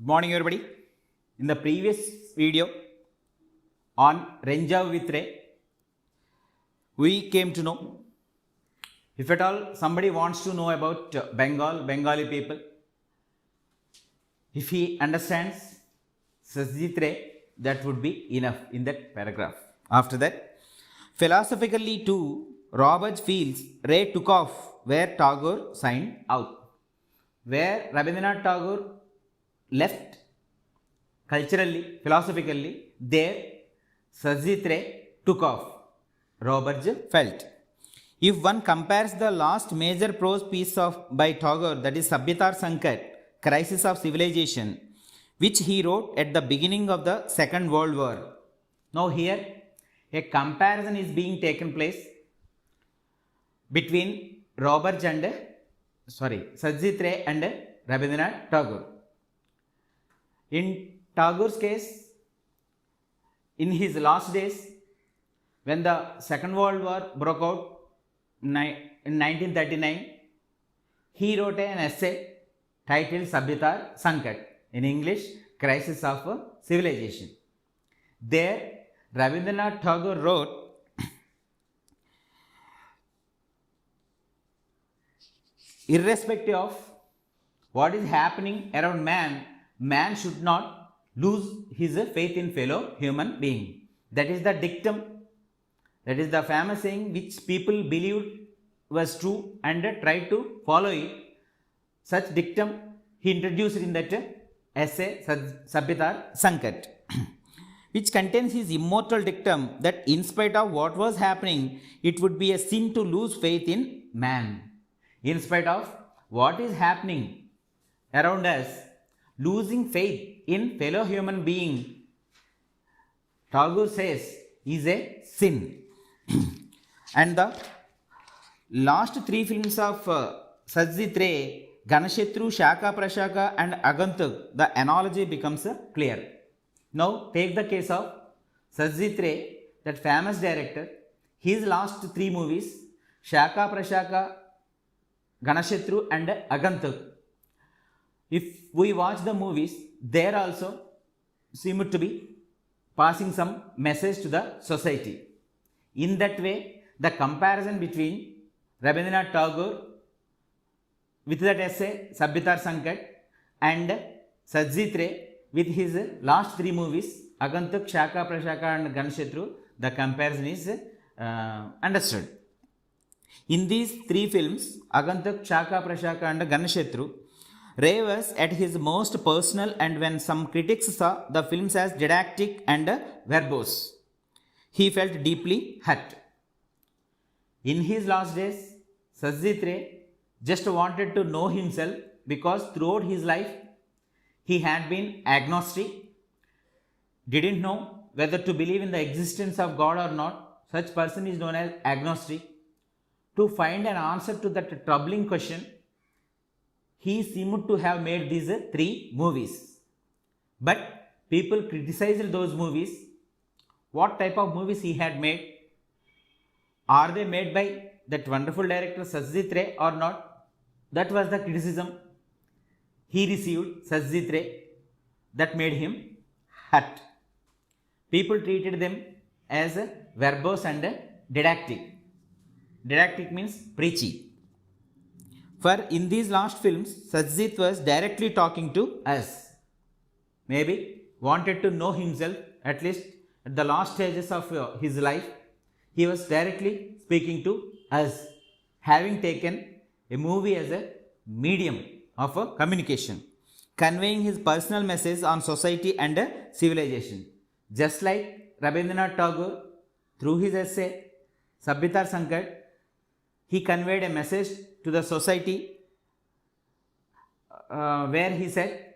Good morning, everybody. In the previous video on Renjav with Ray, we came to know, if at all somebody wants to know about Bengali people, if he understands Satyajit Ray, that would be enough in that paragraph. After that, philosophically too, Roberts feels Ray took off where Tagore signed out. Where Rabindranath Tagore left culturally, philosophically, there Satyajit Ray took off, Roberts felt. If one compares the last major prose piece by Tagore, that is Sabyatar Sankat, Crisis of Civilization, which he wrote at the beginning of the Second World War. Now here a comparison is being taken place between Satyajit Ray and Rabindranath Tagore. In Tagore's case, in his last days, when the Second World War broke out in 1939, he wrote an essay titled Sabyatar Sankat, in English, Crisis of Civilization. There, Rabindranath Tagore wrote, irrespective of what is happening around man, man should not lose his faith in fellow human being. That is the dictum, that is the famous saying which people believed was true and tried to follow it. Such dictum he introduced in that essay Sabyatar Sankat, which contains his immortal dictum that in spite of what was happening, it would be a sin to lose faith in man. In spite of what is happening around us, losing faith in fellow human being, Tagore says, is a sin. And the last three films of Satyajit Ray, Ganashatru, Shaka Prashaka and Agantuk, the analogy becomes clear. Now take the case of Satyajit Ray, that famous director. His last three movies, Shaka Prashaka, Ganashatru and Agantuk, if we watch the movies, there also seemed to be passing some message to the society. In that way, the comparison between Rabindranath Tagore with that essay Sabyatar Sankat and Satyajit Ray with his last three movies, Agantuk, Shaka Prashaka and Ganashatru, the comparison is understood. In these three films, Agantuk, Shaka Prashaka and Ganashatru, Ray was at his most personal, and when some critics saw the films as didactic and verbose, he felt deeply hurt. In his last days, Satyajit Ray just wanted to know himself, because throughout his life he had been agnostic, didn't know whether to believe in the existence of God or not. Such person is known as agnostic. To find an answer to that troubling question, he seemed to have made these three movies. But people criticized those movies. What type of movies he had made? Are they made by that wonderful director Satyajit Ray or not? That was the criticism he received, Satyajit Ray, that made him hurt. People treated them as verbose and didactic. Didactic means preachy. For in these last films, Satyajit was directly talking to us. Maybe wanted to know himself, at least at the last stages of his life. He was directly speaking to us, having taken a movie as a medium of communication, conveying his personal message on society and civilization. Just like Rabindranath Tagore, through his essay Sabyatar Sankat, he conveyed a message to the society where he said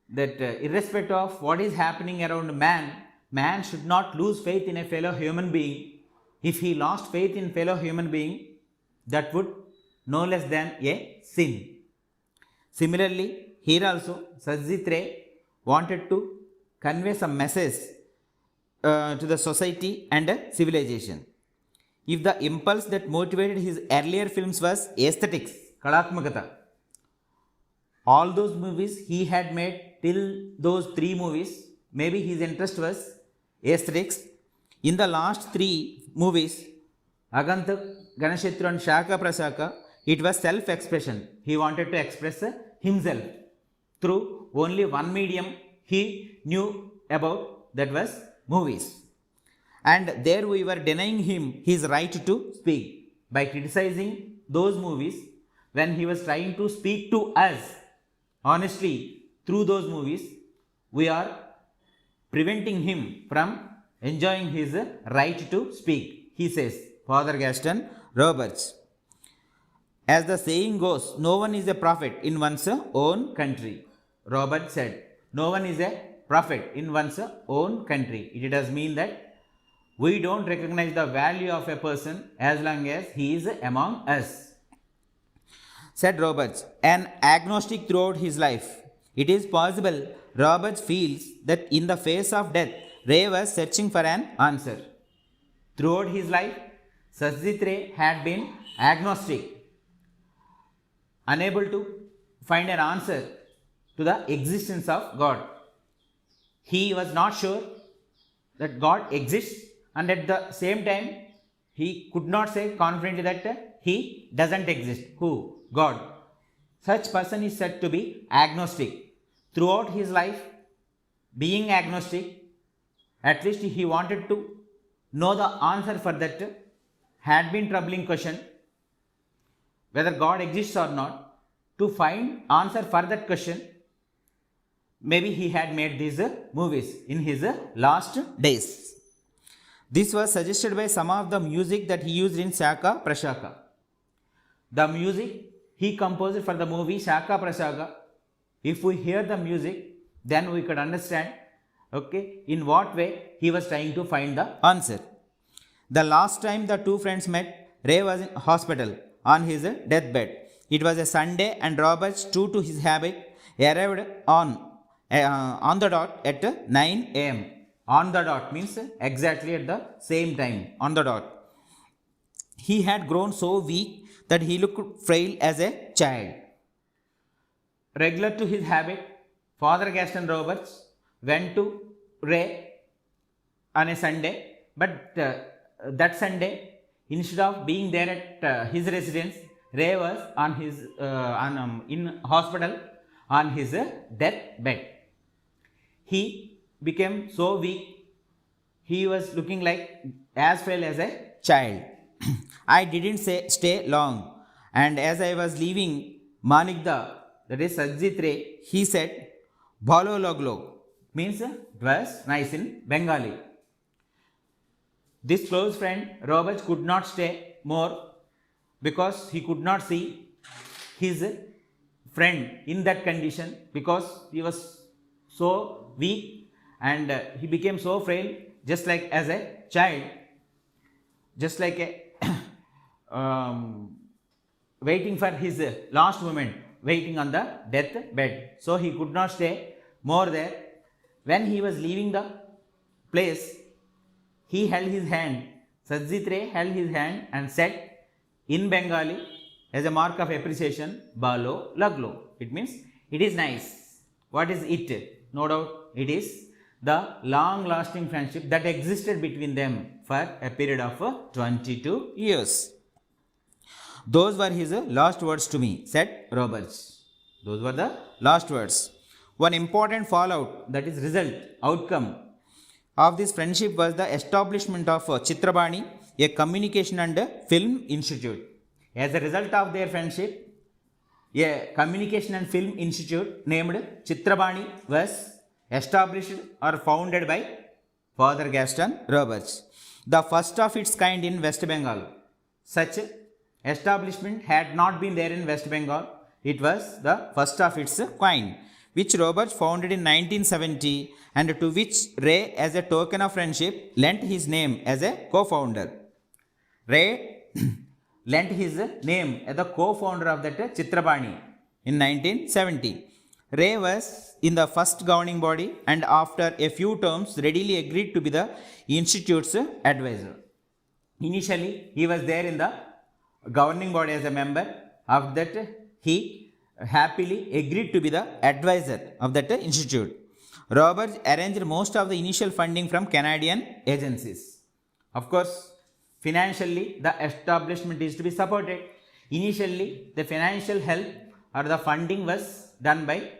that irrespective of what is happening around man, man should not lose faith in a fellow human being. If he lost faith in fellow human being, that would no less than a sin. Similarly, here also Satyajit Ray wanted to convey some message to the society and civilization. If the impulse that motivated his earlier films was aesthetics, Kalatmakata, all those movies he had made till those three movies, maybe his interest was aesthetics. In the last three movies, Agantak, Ganashetru and Shaka Prashaka, it was self-expression. He wanted to express himself through only one medium he knew about, that was movies. And there we were denying him his right to speak by criticizing those movies when he was trying to speak to us honestly through those movies. We are preventing him from enjoying his right to speak, he says, Father Gaston Roberts. As the saying goes, no one is a prophet in one's own country. Robert said, no one is a prophet in one's own country. It does mean that we don't recognize the value of a person as long as he is among us. Said Roberts, an agnostic throughout his life. It is possible Roberts feels that in the face of death, Ray was searching for an answer. Throughout his life, Satyajit Ray had been agnostic, unable to find an answer to the existence of God. He was not sure that God exists, and at the same time, he could not say confidently that he doesn't exist. Who? God. Such person is said to be agnostic. Throughout his life, being agnostic, at least he wanted to know the answer for that had been troubling question, whether God exists or not. To find answer for that question, maybe he had made these movies in his last days. This was suggested by some of the music that he used in Shaka Prashaka. The music he composed for the movie Shaka Prashaka, if we hear the music, then we could understand, okay, in what way he was trying to find the answer. The last time the two friends met, Ray was in hospital on his deathbed. It was a Sunday and Roberts, true to his habit, arrived on the dot at 9 a.m. On the dot means exactly at the same time, on the dot. He had grown so weak that he looked frail as a child. Regular to his habit, Father Gaston Roberts went to Ray on a Sunday, but that Sunday, instead of being there at his residence, Ray was on his in hospital on his deathbed. He became so weak, he was looking like as frail as a child. I didn't stay long, and as I was leaving Manikda, that is Satyajit Ray, he said, Bhalo Loglo, means it was nice in Bengali. This close friend, Roberts, could not stay more because he could not see his friend in that condition, because he was so weak and he became so frail, just like as a child, just like a waiting for his last moment, waiting on the death bed. So he could not stay more there. When he was leaving the place, he held his hand, Satyajit Ray held his hand and said in Bengali, as a mark of appreciation, Balo Laglo. It means it is nice. What is it? No doubt it is the long lasting friendship that existed between them for a period of 22 years. Those were his last words to me, said Roberts. Those were the last words. One important fallout, that is result, outcome of this friendship was the establishment of Chitrabani, a communication and film institute. As a result of their friendship, a communication and film institute named Chitrabani was established or founded by Father Gaston Roberts, the first of its kind in West Bengal. Such establishment had not been there in West Bengal. It was the first of its kind, which Roberts founded in 1970 and to which Ray, as a token of friendship, lent his name as a co-founder. Ray lent his name as the co-founder of that Chitrabani in 1970. Ray was in the first governing body and after a few terms readily agreed to be the institute's advisor. Initially, he was there in the governing body as a member. After that, he happily agreed to be the advisor of that institute. Roberts arranged most of the initial funding from Canadian agencies. Of course, financially, the establishment is to be supported. Initially, the financial help or the funding was done by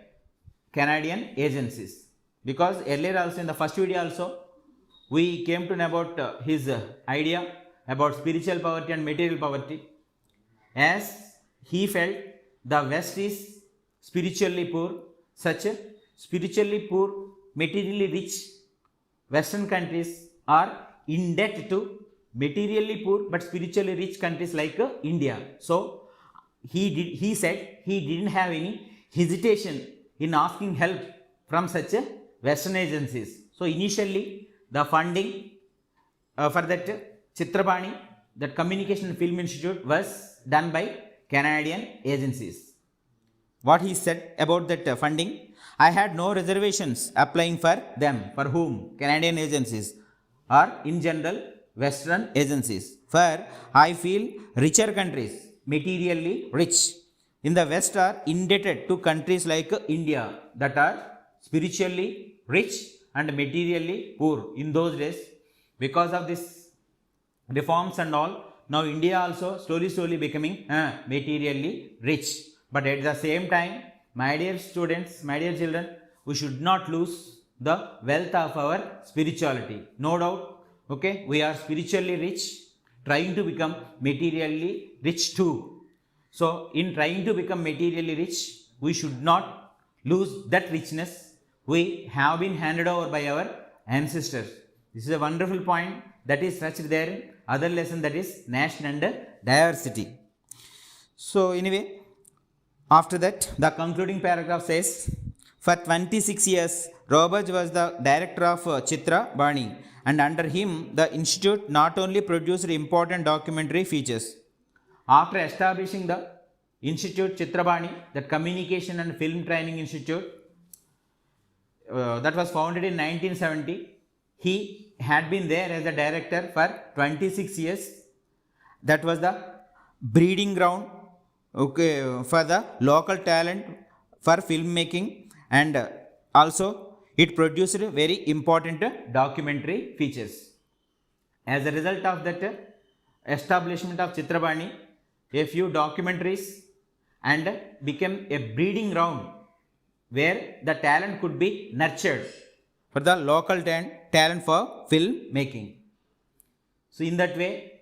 Canadian agencies. Because earlier also, in the first video also, we came to know about his idea about spiritual poverty and material poverty. As he felt the West is spiritually poor, such spiritually poor, materially rich Western countries are in debt to materially poor but spiritually rich countries like India. So he said he didn't have any hesitation in asking help from such Western agencies. So initially the funding for that Chitrabani, that Communication and Film Institute, was done by Canadian agencies. What he said about that funding: I had no reservations applying for them. For whom? Canadian agencies, or in general Western agencies. For I feel richer countries, materially rich, in the West are indebted to countries like India that are spiritually rich and materially poor in those days. Because of this reforms and all, now India also slowly becoming materially rich. But at the same time, my dear students, my dear children, we should not lose the wealth of our spirituality. No doubt, okay, we are spiritually rich, trying to become materially rich too. So in trying to become materially rich, we should not lose that richness we have been handed over by our ancestors. This is a wonderful point that is touched there in other lesson, that is nation and diversity. So anyway, after that the concluding paragraph says, for 26 years Roberts was the director of Chitra Bani, and under him the institute not only produced important documentary features. After establishing the institute Chitrabani, that Communication and Film Training Institute, that was founded in 1970, he had been there as a director for 26 years. That was the breeding ground, okay, for the local talent for filmmaking, and also it produced very important documentary features. As a result of that establishment of Chitrabani, a few documentaries and became a breeding ground where the talent could be nurtured for the local talent for film making. So in that way,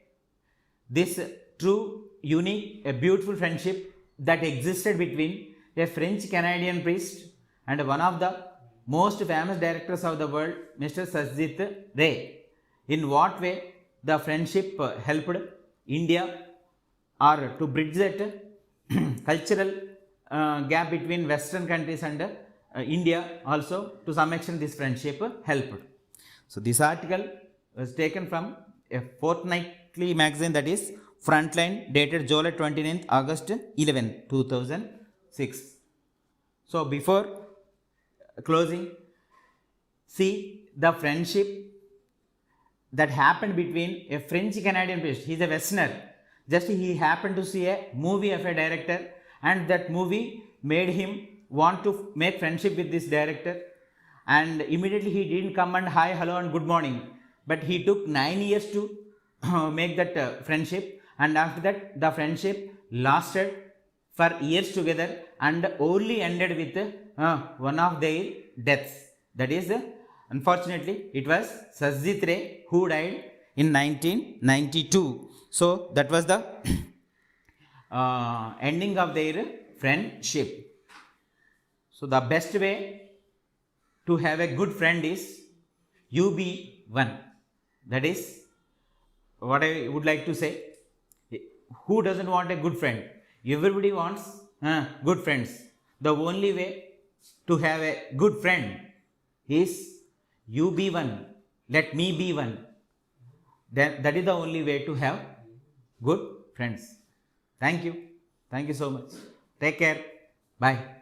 this true, unique, a beautiful friendship that existed between a French Canadian priest and one of the most famous directors of the world, Mr. Satyajit Ray. In what way the friendship helped India or to bridge that cultural gap between Western countries and India, also to some extent this friendship helped. So this article was taken from a fortnightly magazine, that is Frontline, dated July 29th, August 11, 2006. So before closing, see the friendship that happened between a French Canadian priest. He is a Westerner. Just he happened to see a movie of a director, and that movie made him want to make friendship with this director, and immediately he didn't come and hi, hello and good morning, but he took 9 years to make that friendship, and after that the friendship lasted for years together and only ended with one of their deaths. That is, unfortunately, it was Satyajit Ray who died in 1992. So that was the ending of their friendship. So the best way to have a good friend is you be one. That is what I would like to say. Who doesn't want a good friend? Everybody wants good friends. The only way to have a good friend is you be one, let me be one. Then that is the only way to have good friends. Thank you. Thank you so much. Take care. Bye.